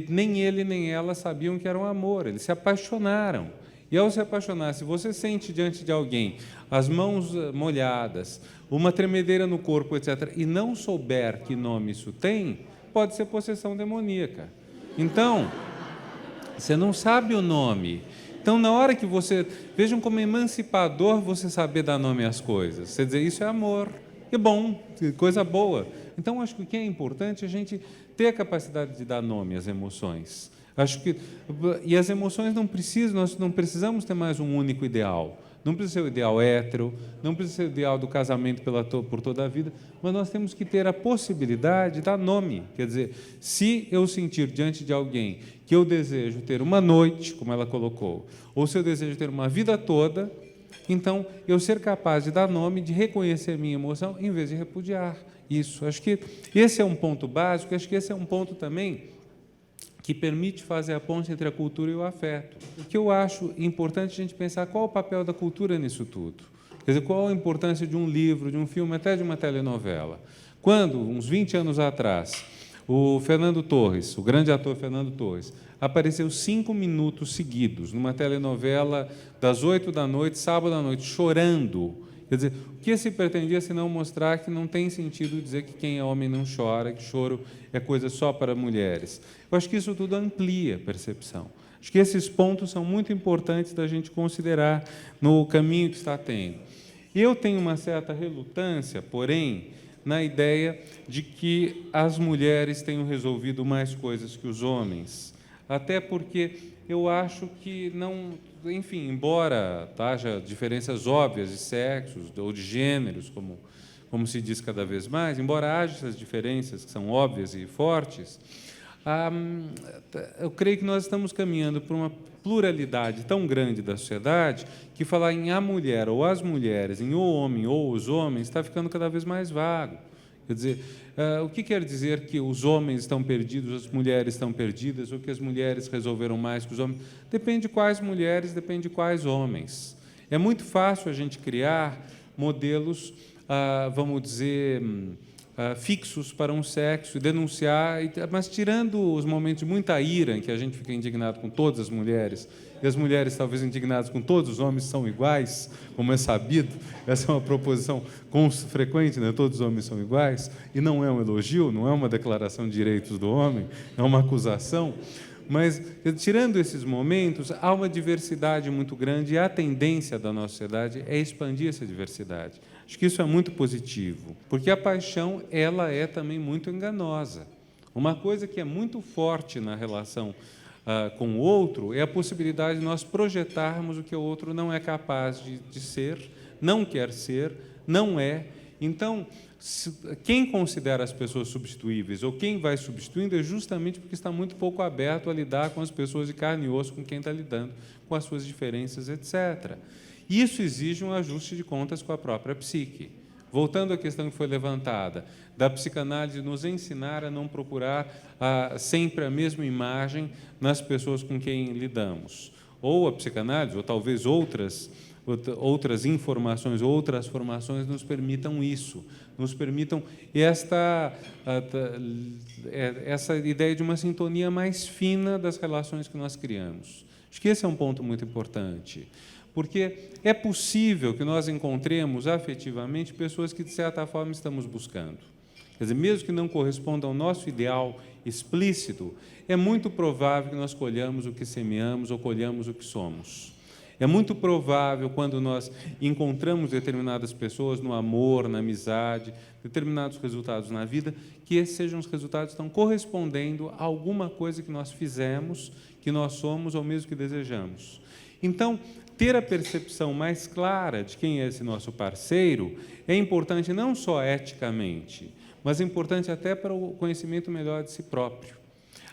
nem ele nem ela sabiam que era um amor, eles se apaixonaram. E ao se apaixonar, se você sente diante de alguém as mãos molhadas, uma tremedeira no corpo, etc., e não souber que nome isso tem, pode ser possessão demoníaca. Então, você não sabe o nome. Então, na hora que você... Vejam como é emancipador você saber dar nome às coisas. Quer dizer, isso é amor. É bom, coisa boa. Então, acho que o que é importante é a gente ter a capacidade de dar nome às emoções. Acho que... E as emoções não precisam... Nós não precisamos ter mais um único ideal. Não precisa ser o ideal hétero, não precisa ser o ideal do casamento por toda a vida, mas nós temos que ter a possibilidade de dar nome. Quer dizer, se eu sentir diante de alguém que eu desejo ter uma noite, como ela colocou, ou se eu desejo ter uma vida toda, então eu ser capaz de dar nome, de reconhecer a minha emoção, em vez de repudiar isso. Acho que esse é um ponto básico, acho que esse é um ponto também que permite fazer a ponte entre a cultura e o afeto. O que eu acho importante a gente pensar qual é o papel da cultura nisso tudo. Quer dizer, qual a importância de um livro, de um filme, até de uma telenovela. Quando, uns 20 anos atrás, o Fernando Torres, o grande ator Fernando Torres, apareceu 5 minutos seguidos numa telenovela das 8 da noite, sábado à noite, chorando. Quer dizer, o que se pretendia senão mostrar que não tem sentido dizer que quem é homem não chora, que choro é coisa só para mulheres. Eu acho que isso tudo amplia a percepção. Acho que esses pontos são muito importantes da gente considerar no caminho que está tendo. Eu tenho uma certa relutância, porém, na ideia de que as mulheres tenham resolvido mais coisas que os homens, até porque eu acho que não... Enfim, embora haja diferenças óbvias de sexos ou de gêneros, como se diz cada vez mais, embora haja essas diferenças que são óbvias e fortes, eu creio que nós estamos caminhando por uma pluralidade tão grande da sociedade que falar em a mulher ou as mulheres, em o homem ou os homens, está ficando cada vez mais vago. Quer dizer, o que quer dizer que os homens estão perdidos, as mulheres estão perdidas, ou que as mulheres resolveram mais que os homens? Depende de quais mulheres, depende de quais homens. É muito fácil a gente criar modelos, vamos dizer, fixos para um sexo e denunciar, mas tirando os momentos de muita ira em que a gente fica indignado com todas as mulheres, e as mulheres talvez indignadas com todos os homens são iguais, como é sabido, essa é uma proposição frequente, né? Todos os homens são iguais, e não é um elogio, não é uma declaração de direitos do homem, é uma acusação. Mas, tirando esses momentos, há uma diversidade muito grande e a tendência da nossa sociedade é expandir essa diversidade. Acho que isso é muito positivo, porque a paixão ela é também muito enganosa. Uma coisa que é muito forte na relação com o outro é a possibilidade de nós projetarmos o que o outro não é capaz de ser, não quer ser, não é. Então, quem considera as pessoas substituíveis ou quem vai substituindo é justamente porque está muito pouco aberto a lidar com as pessoas de carne e osso, com quem está lidando, com as suas diferenças, etc. Isso exige um ajuste de contas com a própria psique. Voltando à questão que foi levantada, da psicanálise nos ensinar a não procurar sempre a mesma imagem nas pessoas com quem lidamos. Ou a psicanálise, ou talvez outras informações, outras formações nos permitam isso, nos permitam essa ideia de uma sintonia mais fina das relações que nós criamos. Acho que esse é um ponto muito importante, Porque é possível que nós encontremos afetivamente pessoas que, de certa forma, estamos buscando. Quer dizer, mesmo que não corresponda ao nosso ideal explícito, é muito provável que nós colhamos o que semeamos ou colhamos o que somos. É muito provável, quando nós encontramos determinadas pessoas no amor, na amizade, determinados resultados na vida, que esses sejam os resultados que estão correspondendo a alguma coisa que nós fizemos, que nós somos ou mesmo que desejamos. Então, ter a percepção mais clara de quem é esse nosso parceiro é importante não só eticamente, mas é importante até para o conhecimento melhor de si próprio.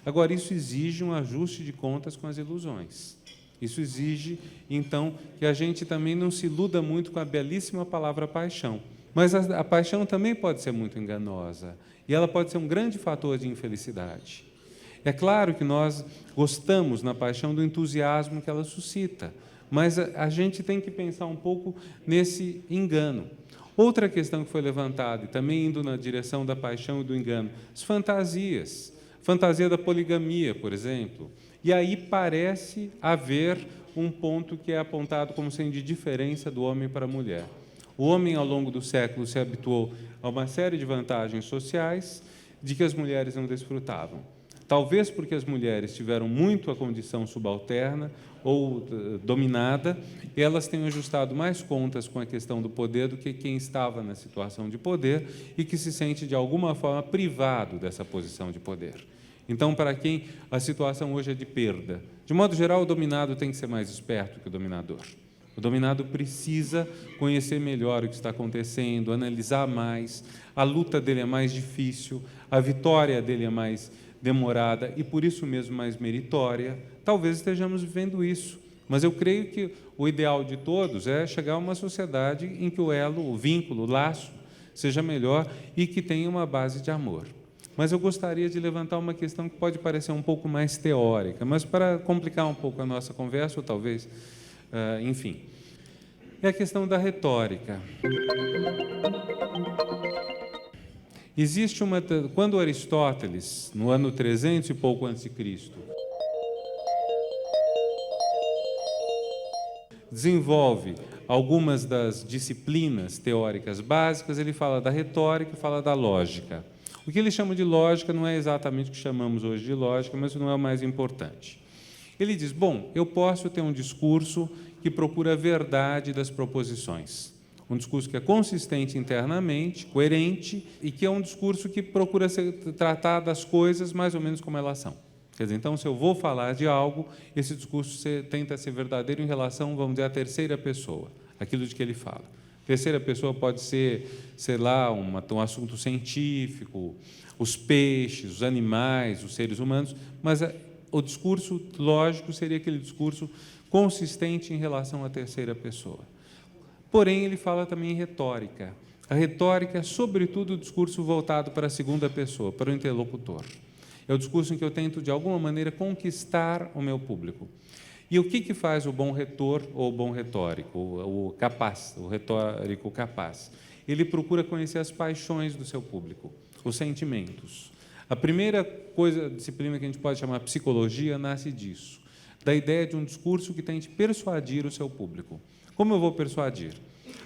Agora, isso exige um ajuste de contas com as ilusões. Isso exige, então, que a gente também não se iluda muito com a belíssima palavra paixão. Mas a paixão também pode ser muito enganosa, e ela pode ser um grande fator de infelicidade. É claro que nós gostamos na paixão do entusiasmo que ela suscita, mas a gente tem que pensar um pouco nesse engano. Outra questão que foi levantada, e também indo na direção da paixão e do engano, as fantasias. Fantasia da poligamia, por exemplo. E aí parece haver um ponto que é apontado como sendo de diferença do homem para a mulher. O homem, ao longo do século, se habituou a uma série de vantagens sociais de que as mulheres não desfrutavam. Talvez porque as mulheres tiveram muito a condição subalterna ou dominada, elas tenham ajustado mais contas com a questão do poder do que quem estava na situação de poder e que se sente, de alguma forma, privado dessa posição de poder. Então, para quem a situação hoje é de perda, de modo geral, o dominado tem que ser mais esperto que o dominador. O dominado precisa conhecer melhor o que está acontecendo, analisar mais, a luta dele é mais difícil, a vitória dele é mais demorada e, por isso mesmo, mais meritória. Talvez estejamos vivendo isso, mas eu creio que o ideal de todos é chegar a uma sociedade em que o elo, o vínculo, o laço, seja melhor e que tenha uma base de amor. Mas eu gostaria de levantar uma questão que pode parecer um pouco mais teórica, mas para complicar um pouco a nossa conversa, ou talvez, enfim, é a questão da retórica. Existe quando Aristóteles, no ano 300 e pouco antes de Cristo, desenvolve algumas das disciplinas teóricas básicas, ele fala da retórica e fala da lógica. O que ele chama de lógica não é exatamente o que chamamos hoje de lógica, mas não é o mais importante. Ele diz, bom, eu posso ter um discurso que procura a verdade das proposições. Um discurso que é consistente internamente, coerente, e que é um discurso que procura tratar das coisas mais ou menos como elas são. Quer dizer, então, se eu vou falar de algo, esse discurso tenta ser verdadeiro em relação, vamos dizer, à terceira pessoa, aquilo de que ele fala. Terceira pessoa pode ser, sei lá, um assunto científico, os peixes, os animais, os seres humanos, mas o discurso lógico seria aquele discurso consistente em relação à terceira pessoa. Porém, ele fala também em retórica. A retórica é, sobretudo, o discurso voltado para a segunda pessoa, para o interlocutor. É o discurso em que eu tento, de alguma maneira, conquistar o meu público. E o que faz o bom retor ou o bom retórico, o capaz, o retórico capaz? Ele procura conhecer as paixões do seu público, os sentimentos. A primeira disciplina que a gente pode chamar psicologia nasce disso, da ideia de um discurso que tente persuadir o seu público. Como eu vou persuadir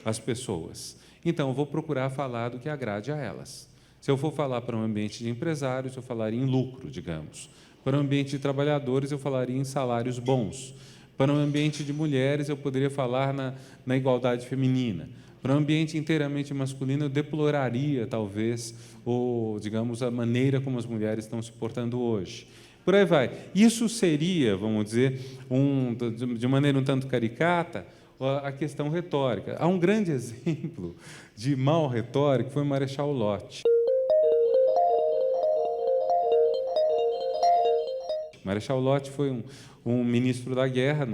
as pessoas? Então, eu vou procurar falar do que agrade a elas. Se eu for falar para um ambiente de empresários, eu falaria em lucro, digamos. Para um ambiente de trabalhadores, eu falaria em salários bons. Para um ambiente de mulheres, eu poderia falar na igualdade feminina. Para um ambiente inteiramente masculino, eu deploraria, talvez, digamos, a maneira como as mulheres estão se portando hoje. Por aí vai. Isso seria, vamos dizer, de maneira um tanto caricata, a questão retórica. Há um grande exemplo de mal retórico, foi o Marechal Lott. Marechal Lott foi um ministro da guerra,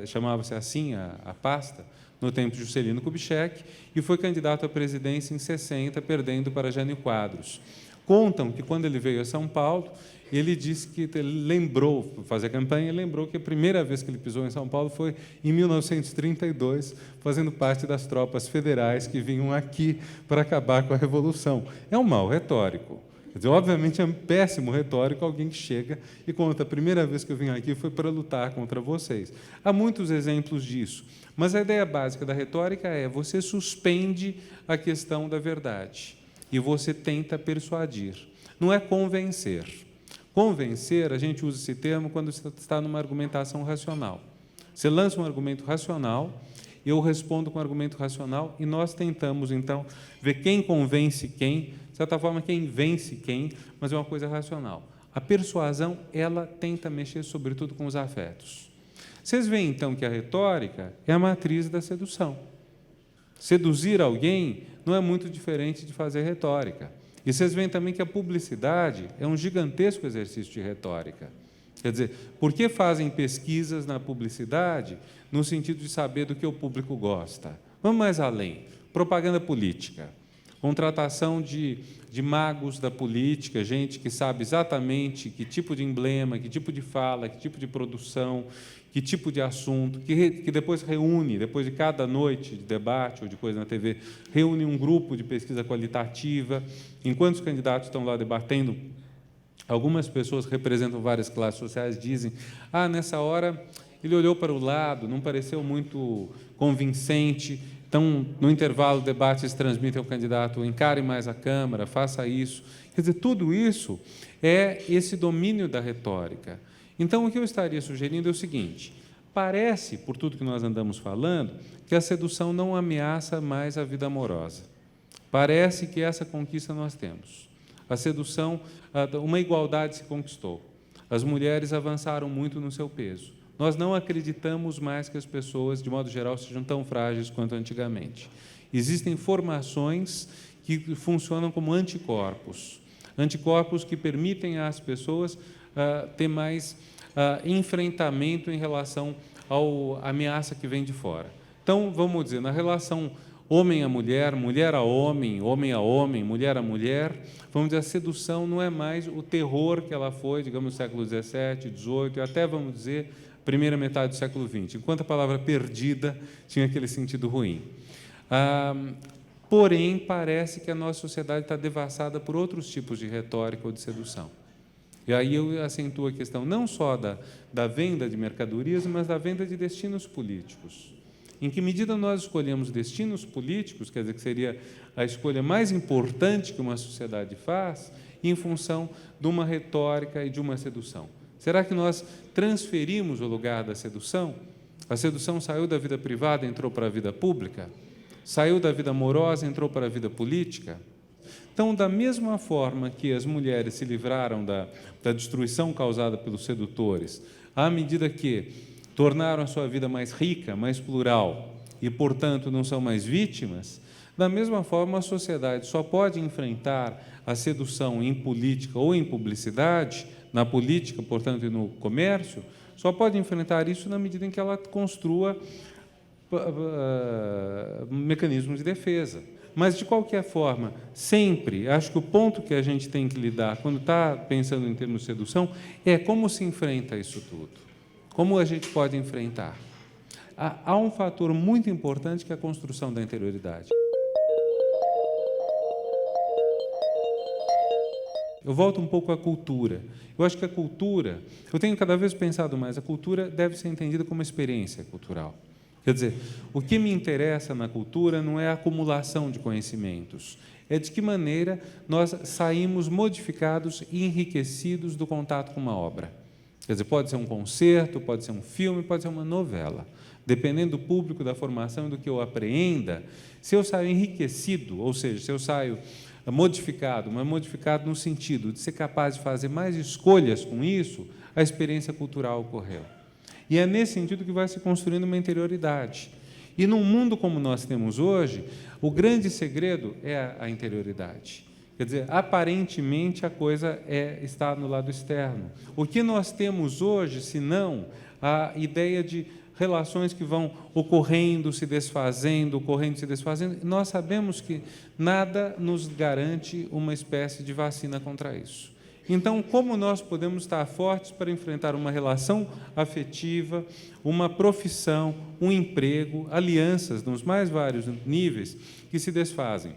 chamava-se assim a pasta, no tempo de Juscelino Kubitschek, e foi candidato à presidência em 60, perdendo para Jânio Quadros. Contam que, quando ele veio a São Paulo, ele disse que ele lembrou, fazer campanha, lembrou que a primeira vez que ele pisou em São Paulo foi em 1932, fazendo parte das tropas federais que vinham aqui para acabar com a Revolução. É um mal retórico. Quer dizer, obviamente é um péssimo retórico alguém que chega e conta: a primeira vez que eu vim aqui foi para lutar contra vocês. Há muitos exemplos disso, mas a ideia básica da retórica é: você suspende a questão da verdade e você tenta persuadir, não é convencer. Convencer, a gente usa esse termo quando você está numa argumentação racional. Você lança um argumento racional, eu respondo com um argumento racional e nós tentamos, então, ver quem convence quem, de certa forma, quem vence quem, mas é uma coisa racional. A persuasão, ela tenta mexer, sobretudo, com os afetos. Vocês veem, então, que a retórica é a matriz da sedução. Seduzir alguém não é muito diferente de fazer retórica. E vocês veem também que a publicidade é um gigantesco exercício de retórica. Quer dizer, por que fazem pesquisas na publicidade no sentido de saber do que o público gosta? Vamos mais além. Propaganda política. Contratação de magos da política, gente que sabe exatamente que tipo de emblema, que tipo de fala, que tipo de produção, que tipo de assunto, que depois reúne, depois de cada noite de debate ou de coisa na TV, reúne um grupo de pesquisa qualitativa. Enquanto os candidatos estão lá debatendo, algumas pessoas que representam várias classes sociais dizem: nessa hora ele olhou para o lado, não pareceu muito convincente. Então, no intervalo, o debate se transmite ao candidato: encare mais a Câmara, faça isso. Quer dizer, tudo isso é esse domínio da retórica. Então, o que eu estaria sugerindo é o seguinte: parece, por tudo que nós andamos falando, que a sedução não ameaça mais a vida amorosa. Parece que essa conquista nós temos. A sedução, uma igualdade se conquistou. As mulheres avançaram muito no seu peso. Nós não acreditamos mais que as pessoas, de modo geral, sejam tão frágeis quanto antigamente. Existem formações que funcionam como anticorpos. Anticorpos que permitem às pessoas ter mais enfrentamento em relação à ameaça que vem de fora. Então, vamos dizer, na relação homem a mulher, mulher a homem, homem a homem, mulher a mulher, vamos dizer, a sedução não é mais o terror que ela foi, digamos, no século XVII, XVIII, e até, vamos dizer, primeira metade do século XX, enquanto a palavra perdida tinha aquele sentido ruim. Porém, parece que a nossa sociedade está devassada por outros tipos de retórica ou de sedução. E aí eu acentuo a questão não só da venda de mercadorias, mas da venda de destinos políticos. Em que medida nós escolhemos destinos políticos, quer dizer, que seria a escolha mais importante que uma sociedade faz, em função de uma retórica e de uma sedução? Será que nós transferimos o lugar da sedução? A sedução saiu da vida privada e entrou para a vida pública? Saiu da vida amorosa e entrou para a vida política? Então, da mesma forma que as mulheres se livraram da destruição causada pelos sedutores, à medida que tornaram a sua vida mais rica, mais plural e, portanto, não são mais vítimas, da mesma forma a sociedade só pode enfrentar a sedução em política ou em publicidade, na política, portanto, e no comércio, só pode enfrentar isso na medida em que ela construa mecanismos de defesa. Mas, de qualquer forma, sempre, acho que o ponto que a gente tem que lidar, quando está pensando em termos de sedução, é como se enfrenta isso tudo. Como a gente pode enfrentar? Há um fator muito importante que é a construção da interioridade. Eu volto um pouco à cultura. Eu acho que a cultura, eu tenho cada vez pensado mais, a cultura deve ser entendida como experiência cultural. Quer dizer, o que me interessa na cultura não é a acumulação de conhecimentos, é de que maneira nós saímos modificados e enriquecidos do contato com uma obra. Quer dizer, pode ser um concerto, pode ser um filme, pode ser uma novela. Dependendo do público, da formação e do que eu apreenda, se eu saio enriquecido, ou seja, se eu saio modificado, mas modificado no sentido de ser capaz de fazer mais escolhas com isso, a experiência cultural ocorreu. E é nesse sentido que vai se construindo uma interioridade. E num mundo como nós temos hoje, o grande segredo é a interioridade. Quer dizer, aparentemente a coisa está no lado externo. O que nós temos hoje, se não a ideia de relações que vão ocorrendo, se desfazendo, nós sabemos que nada nos garante uma espécie de vacina contra isso. Então, como nós podemos estar fortes para enfrentar uma relação afetiva, uma profissão, um emprego, alianças nos mais vários níveis que se desfazem?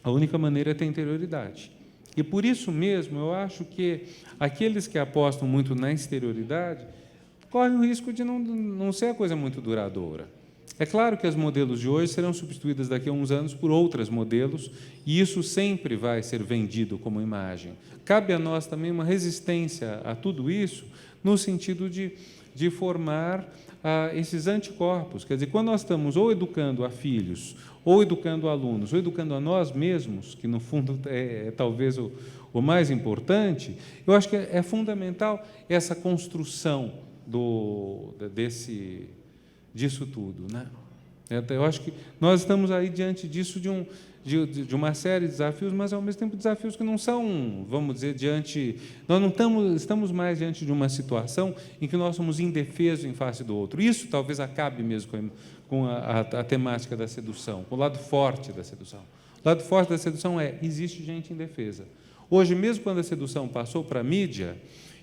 A única maneira é ter interioridade. E por isso mesmo, eu acho que aqueles que apostam muito na exterioridade correm o risco de não ser a coisa muito duradoura. É claro que as modelos de hoje serão substituídas daqui a uns anos por outras modelos, e isso sempre vai ser vendido como imagem. Cabe a nós também uma resistência a tudo isso, no sentido de formar esses anticorpos. Quer dizer, quando nós estamos ou educando a filhos, ou educando alunos, ou educando a nós mesmos, que no fundo é talvez o mais importante, eu acho que é fundamental essa construção disso tudo, né? Eu acho que nós estamos aí diante disso, de uma série de desafios, mas ao mesmo tempo desafios que não são, vamos dizer, nós não estamos mais diante de uma situação em que nós somos indefesos em face do outro. Isso talvez acabe mesmo com a temática da sedução, com o lado forte da sedução. O lado forte da sedução existe gente indefesa. Hoje, mesmo quando a sedução passou para a mídia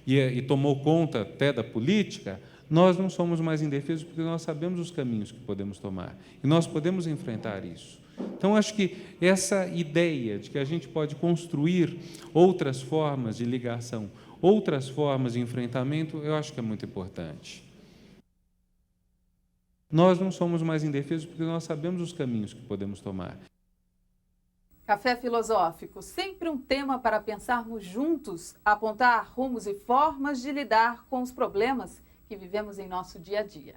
e tomou conta até da política, nós não somos mais indefesos porque nós sabemos os caminhos que podemos tomar e nós podemos enfrentar isso. Então, acho que essa ideia de que a gente pode construir outras formas de ligação, outras formas de enfrentamento, eu acho que é muito importante. Nós não somos mais indefesos porque nós sabemos os caminhos que podemos tomar. Café Filosófico, sempre um tema para pensarmos juntos, apontar rumos e formas de lidar com os problemas que vivemos em nosso dia a dia.